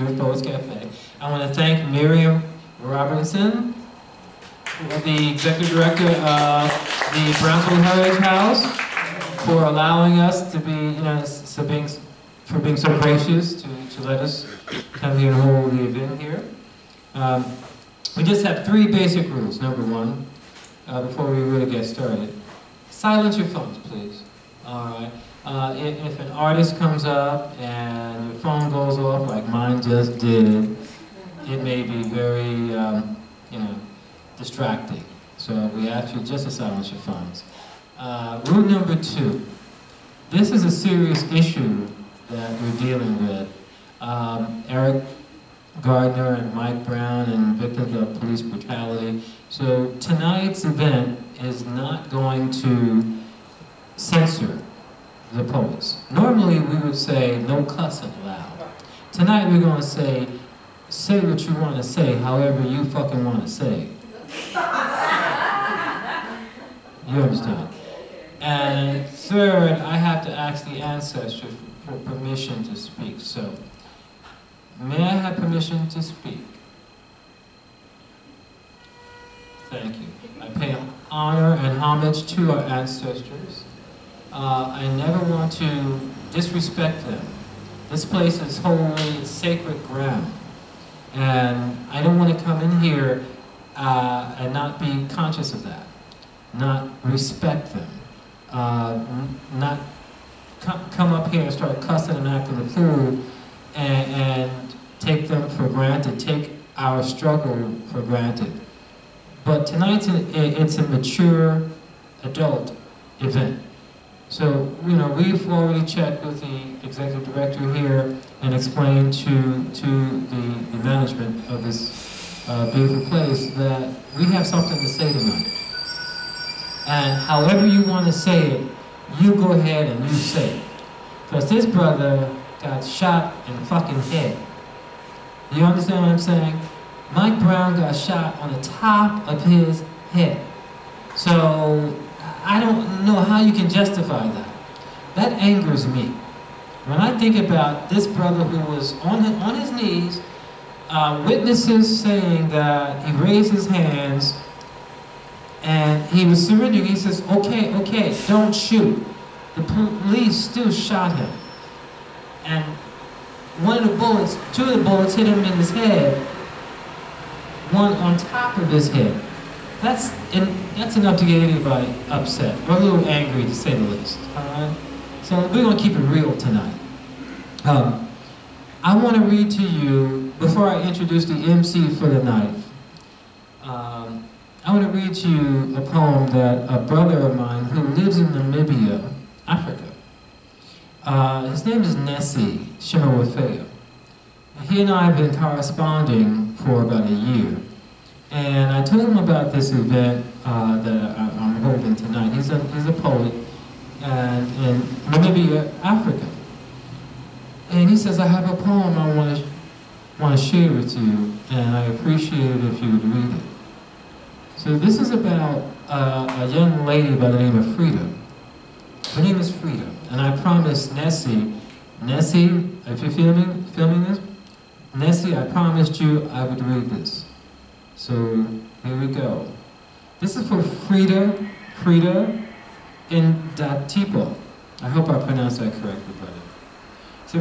Poets Cafe. I want to thank Miriam Robinson, the Executive Director of the Brownsville Heritage House, for allowing us to be, for being so gracious to let us come here and hold the event here. We just have 3 basic rules. Number 1, before we really get started, silence your phones, please. All right. If an artist comes up and your phone goes off like mine just did, it may be very, distracting. So we ask you just to silence your phones. Rule number 2, this is a serious issue that we're dealing with. Eric Gardner and Mike Brown and victims of police brutality. So tonight's event is not going to censor the poets. Normally we would say no cussing loud. Tonight we're going to say what you want to say, however you fucking want to say. You understand? And third, I have to ask the ancestors for permission to speak. So, may I have permission to speak? Thank you. I pay honor and homage to our ancestors. I never want to disrespect them. This place is holy, it's sacred ground. And I don't want to come in here and not be conscious of that, not respect them, not come up here and start cussing and acting a fool and take them for granted, take our struggle for granted. But tonight's it's a mature adult event. So, we've already checked with the executive director here and explained to the management of this beautiful place that we have something to say tonight. And however you want to say it, you go ahead and you say it. Because this brother got shot in the fucking head. You understand what I'm saying? Mike Brown got shot on the top of his head. So, I don't know how you can justify that. That angers me. When I think about this brother who was on his knees, witnesses saying that he raised his hands and he was surrendering. He says, okay, don't shoot. The police still shot him. And two of the bullets hit him in his head, one on top of his head. That's enough to get anybody upset, or a little angry to say the least, all right? So we're gonna keep it real tonight. I wanna read to you, before I introduce the MC for the night, I wanna read to you a poem that a brother of mine who lives in Namibia, Africa, his name is Nessie Shimawafeo. He and I have been corresponding for about a year. And I told him about this event that I'm holding tonight. He's a poet in Namibia, Africa. And he says, I have a poem I want to share with you, and I appreciate it if you would read it. So this is about a young lady by the name of Frida. Her name is Frida, and I promised Nessie, if you're filming this, Nessie, I promised you I would read this. So here we go. This is for Frida in Datipo. I hope I pronounced that correctly, brother. So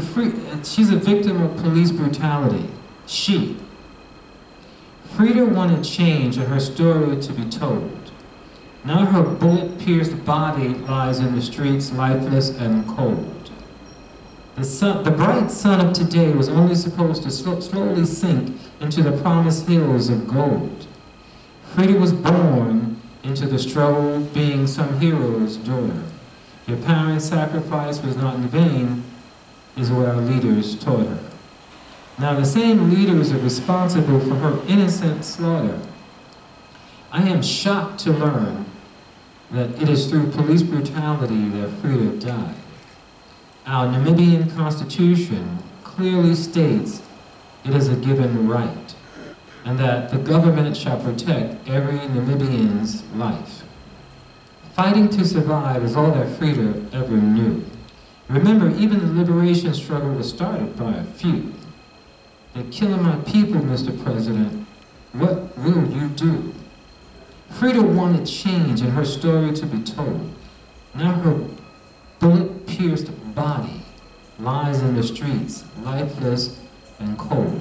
she's a victim of police brutality. Frida wanted change and her story to be told. Now her bullet-pierced body lies in the streets, lifeless and cold. The bright sun of today was only supposed to slowly sink into the promised hills of gold. Frida was born into the struggle, being some hero's daughter. Your parents' sacrifice was not in vain, is what our leaders taught her. Now the same leaders are responsible for her innocent slaughter. I am shocked to learn that it is through police brutality that Frida died. Our Namibian Constitution clearly states it is a given right, and that the government shall protect every Namibian's life. Fighting to survive is all that Frida ever knew. Remember, even the liberation struggle was started by a few. You're killing my people, Mr. President. What will you do? Frida wanted change and her story to be told. Now her bullet-pierced body lies in the streets, lifeless and cold.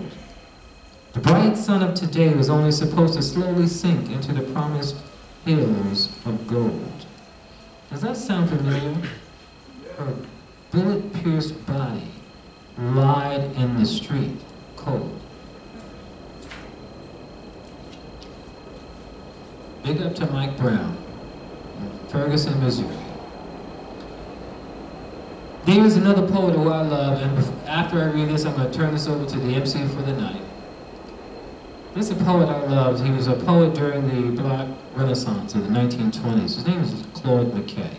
The bright sun of today was only supposed to slowly sink into the promised hills of gold. Does that sound familiar? Her bullet-pierced body lied in the street, cold. Big up to Mike Brown in Ferguson, Missouri. There is another poet who I love, and after I read this, I'm going to turn this over to the MC for the night. This is a poet I loved. He was a poet during the Black Renaissance of the 1920s. His name is Claude McKay.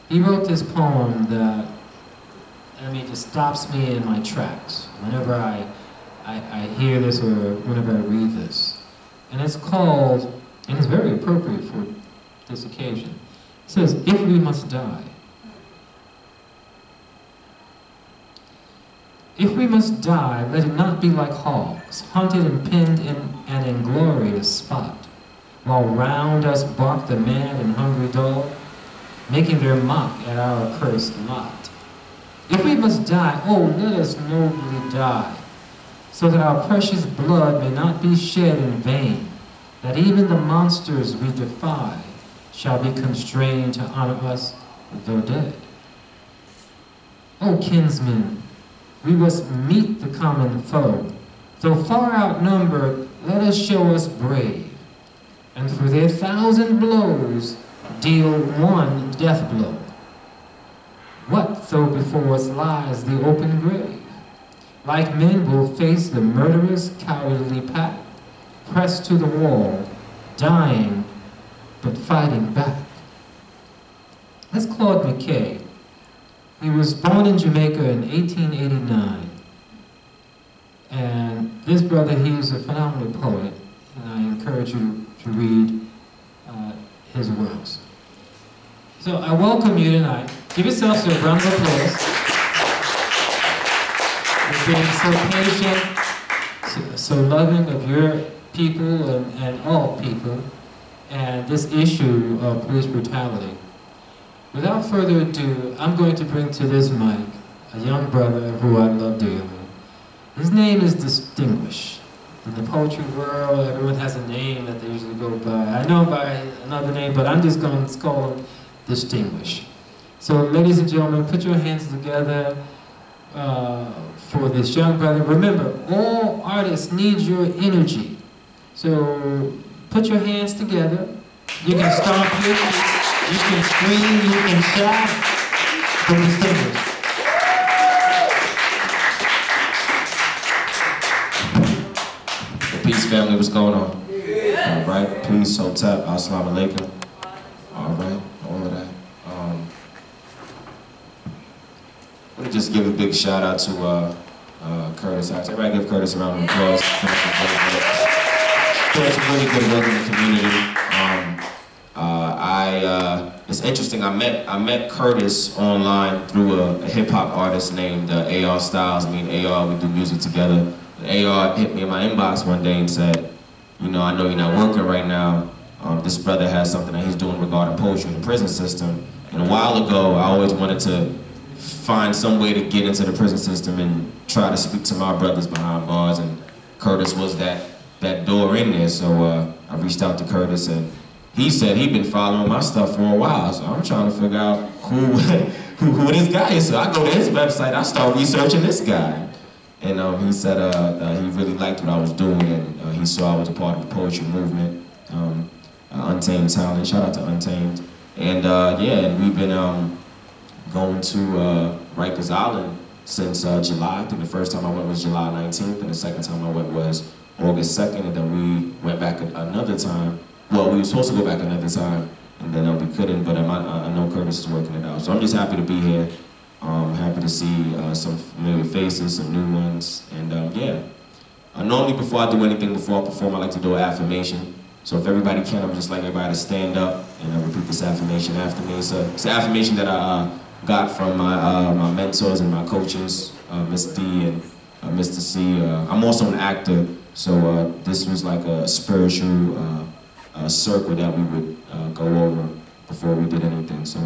He wrote this poem that, I mean, just stops me in my tracks whenever I hear this or whenever I read this. And it's called, and it's very appropriate for this occasion. It says, "If we must die. If we must die, let it not be like hogs, hunted and pinned in an inglorious spot, while round us bark the mad and hungry dog, making their mock at our accursed lot. If we must die, oh, let us nobly die, so that our precious blood may not be shed in vain, that even the monsters we defy shall be constrained to honor us though dead. O kinsmen, we must meet the common foe. Though far outnumbered, let us show us brave, and for their 1,000 blows, deal one death blow. What though before us lies the open grave? Like men we'll face the murderous, cowardly pack, pressed to the wall, dying, but fighting back." That's Claude McKay. He was born in Jamaica in 1889. And this brother, he's a phenomenal poet, and I encourage you to read his works. So I welcome you tonight. Give yourselves a round of applause for being so patient, so loving of your people and all people, and this issue of police brutality. Without further ado, I'm going to bring to this mic a young brother who I love dearly. His name is Distinguished. In the poetry world, everyone has a name that they usually go by. I know by another name, but I'm just going to call him Distinguished. So, ladies and gentlemen, put your hands together for this young brother. Remember, all artists need your energy. So, put your hands together. You can stomp your feet. You can scream, you can shout for Distinguished. Peace, family, what's going on? Yeah. All right, peace, hotep, assalamu alaikum. All right, all of that. Let me just give a big shout out to Curtis. Everybody give Curtis a round of applause. Curtis is really good work in the community. It's interesting. I met Curtis online through a hip hop artist named AR Styles. Me and AR, we do music together. And AR hit me in my inbox one day and said, "You know, I know you're not working right now. This brother has something that he's doing regarding poetry in the prison system. And a while ago, I always wanted to find some way to get into the prison system and try to speak to my brothers behind bars. And Curtis was that door in there. So I reached out to Curtis, and he said he'd been following my stuff for a while, so I'm trying to figure out who this guy is. So I go to his website, I start researching this guy. And he said he really liked what I was doing, and he saw I was a part of the poetry movement, Untamed Talent. Shout out to Untamed. And yeah, and we've been going to Rikers Island since July. I think the first time I went was July 19th, and the second time I went was August 2nd, and then we went back another time. Well, we were supposed to go back another time, and then we couldn't, but I know Curtis is working it out. So I'm just happy to be here. Happy to see some familiar faces, some new ones, and yeah. Normally before I do anything, before I perform, I like to do an affirmation. So if everybody can, I'm just like everybody to stand up and repeat this affirmation after me. It's an affirmation that I got from my mentors and my coaches, Miss D and Mr. C. I'm also an actor, so this was like a spiritual circle that we would go over before we did anything. So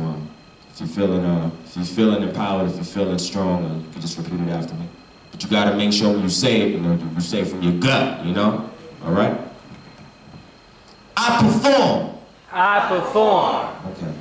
if you're feeling empowered, if you're feeling strong, you can just repeat it after me. But you gotta make sure when you say it, you say it from your gut, all right? I perform. I perform. Okay.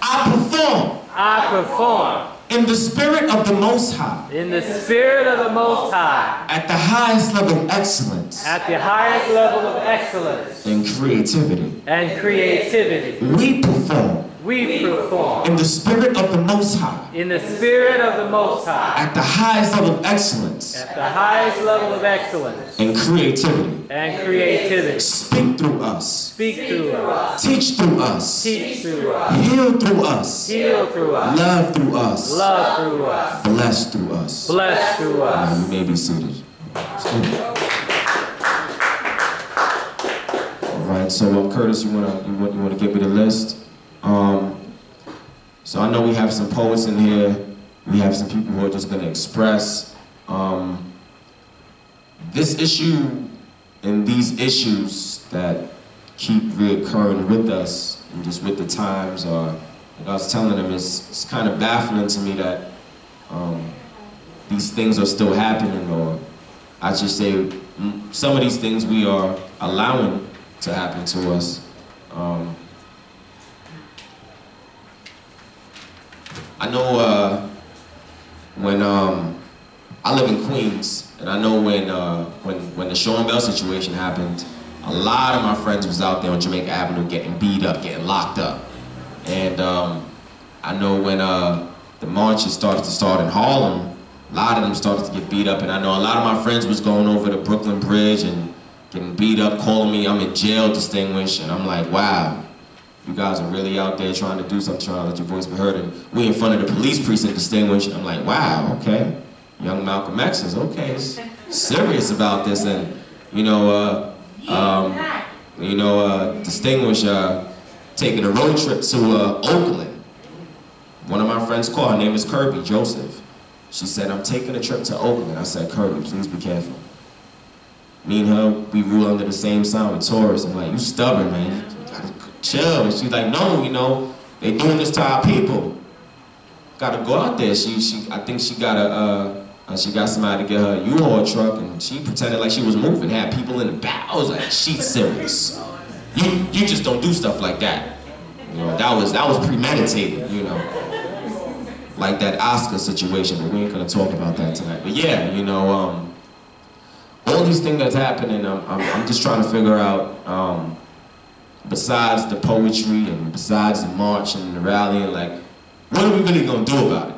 I perform. I perform. In the spirit of the Most High. In the spirit of the Most High. At the highest level of excellence. At the highest level of excellence. And creativity. And creativity. We perform. We perform. In the spirit of the Most High. In the spirit of the Most High. At the highest level of excellence. At the highest level of excellence. And creativity. And creativity. Speak through us. Speak through us. Teach through us. Teach through us. Heal through us. Heal through us. Love through us. Love through us. Bless through us. Bless through us. You may be seated. All right. So, Curtis, you wanna give me the list? So I know we have some poets in here. We have some people who are just gonna express this issue and these issues that keep reoccurring with us and just with the times. Like I was telling them, it's kind of baffling to me that these things are still happening, or I should say some of these things we are allowing to happen to us. I know when I live in Queens, and I know when the Sean Bell situation happened, a lot of my friends was out there on Jamaica Avenue getting beat up, getting locked up. And I know when the marches started in Harlem, a lot of them started to get beat up, and I know a lot of my friends was going over the Brooklyn Bridge and getting beat up, calling me, I'm in jail, Distinguished, and I'm like, wow. You guys are really out there trying to do something, trying to let your voice be heard, and we in front of the police precinct, Distinguished. I'm like, wow, okay. Young Malcolm X is okay, serious about this, and Distinguished taking a road trip to Oakland. One of my friends called, her name is Kirby Joseph. She said, I'm taking a trip to Oakland. I said, Kirby, please be careful. Me and her, we rule under the same sign with Taurus. I'm like, you stubborn, man. You gotta chill. And she's like, no, they doing this to our people. Gotta go out there. I think she got somebody to get her a U-Haul truck, and she pretended like she was moving, had people in the back. I was like, she's serious. You just don't do stuff like that. That was premeditated, like that Oscar situation, but we ain't gonna talk about that tonight. But yeah, all these things that's happening, I'm just trying to figure out, besides the poetry and besides the march and the rally, like, what are we really gonna do about it,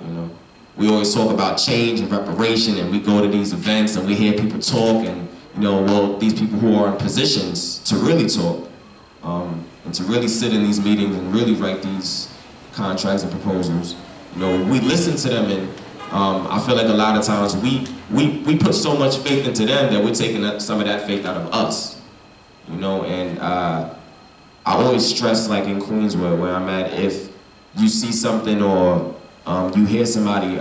We always talk about change and reparation, and we go to these events and we hear people talk, and, these people who are in positions to really talk, and to really sit in these meetings and really write these contracts and proposals, we listen to them, and I feel like a lot of times we put so much faith into them that we're taking some of that faith out of us, and I always stress, like in Queens where I'm at, if you see something or you hear somebody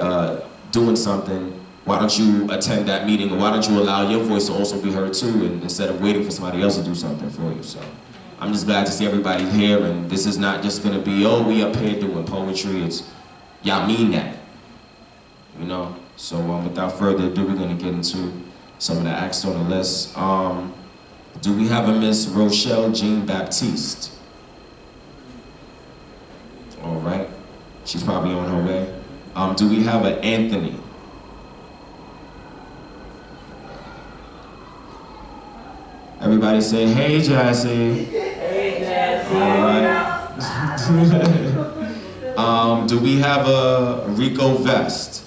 doing something, why don't you attend that meeting, or why don't you allow your voice to also be heard too, and instead of waiting for somebody else to do something for you. So I'm just glad to see everybody here, and this is not just gonna be, oh, we up here doing poetry, it's, y'all mean that, So without further ado, we're gonna get into some of the acts on the list. Do we have a Miss Rochelle Jean Baptiste? All right, she's probably on her way. Do we have an Anthony? Everybody say, hey, Jassy. Hey, Jassy. All right. Do we have a Rico Vest?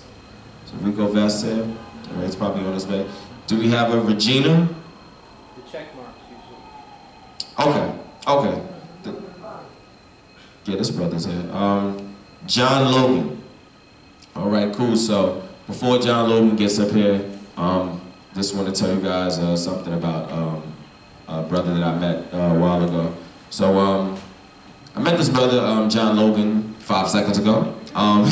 So Rico Vest here? All right, it's probably on his way. Do we have a Regina? The check marks usually. Okay. Yeah, this brother's here. John Logan. All right, cool. So before John Logan gets up here, just want to tell you guys something about a brother that I met a while ago. So I met this brother, John Logan, 5 seconds ago.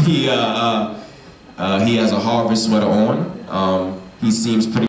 He has a Harvard sweater on. he seems pretty